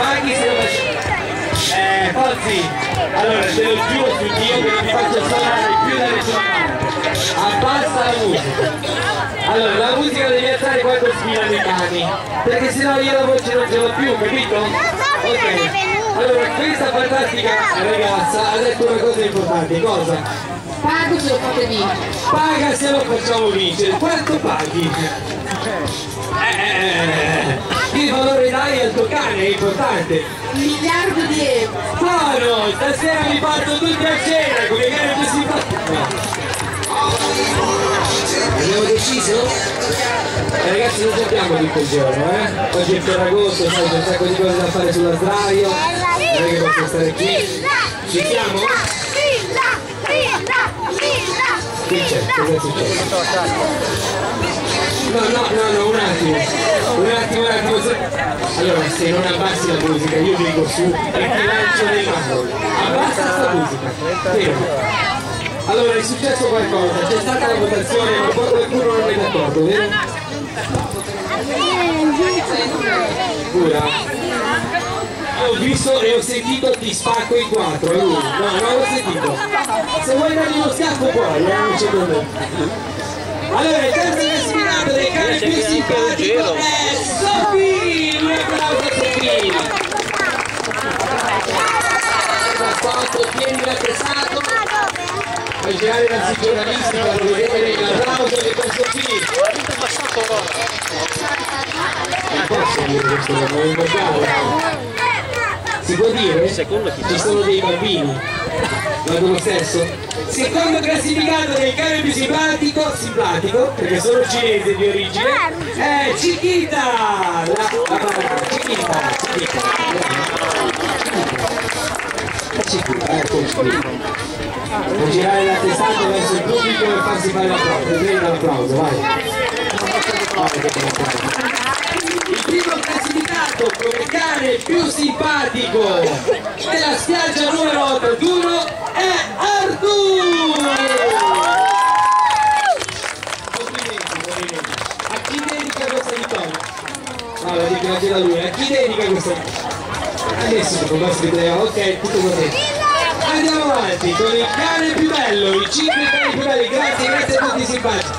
paghi se lo faccio. Pozzi, allora te lo giuro su Dio che non ti faccio suonare più dalle sue mani. Abbassa la musica. Allora la musica devi alzare quando sfilano i cani, perché sennò io la voce non ce l'ho più, capito? Ok. Allora questa fantastica ragazza ha detto una cosa importante, cosa? Pago se lo fate vincere. Paga se lo facciamo vincere. Quanto paghi? Che valore dai al tuo cane è importante. 1 miliardo di euro. Buono, stasera vi porto tutti a cena come cane più simpatico. Abbiamo deciso? Ragazzi non sappiamo tutto il giorno, Oggi è Ferragosto, sai, c'è un sacco di cose da fare sulla sdraio. Non è che posso stare qui. Ci siamo? Che c'è? Cosa è successo? No, un attimo. Allora, se non abbassi la musica, io vengo su e ti lancio nel mano. Abbassa sta musica. Fermo. Allora, è successo qualcosa, c'è stata la votazione, ma poi qualcuno non è d'accordo, vero? Sicura? Ho visto e ho sentito ti spacco in 4, è lui. No, non l'ho sentito. Se vuoi dargli uno schiaffo puoi, non c'è problema. Allora, il terzo classificato del cane più simpatico è Sofì! Un applauso a Sofì! Tieni l'appressato. Puoi girare dal giornalisti per vedere l'applauso di questo Sofì! Non posso dire questo, non è legale. Si può dire? Ci sono dei bambini, vado lo stesso. Secondo classificato del cane più simpatico, perché sono cinese di origine, è Chiquita! Chiquita. Può girare la testata verso il pubblico e farsi fare l'applauso. Prendi l'applauso, vai. Il primo classificato come cane più simpatico della spiaggia numero 81 è Arturo! Complimenti. A chi dedica questa vittoria? No, la dico anche da lui. A chi dedica questa vittoria? Adesso dopo i vostri player, ok, tutto contento. Andiamo avanti con il cane più bello, i 5 cani più belli, grazie a tutti simpatici.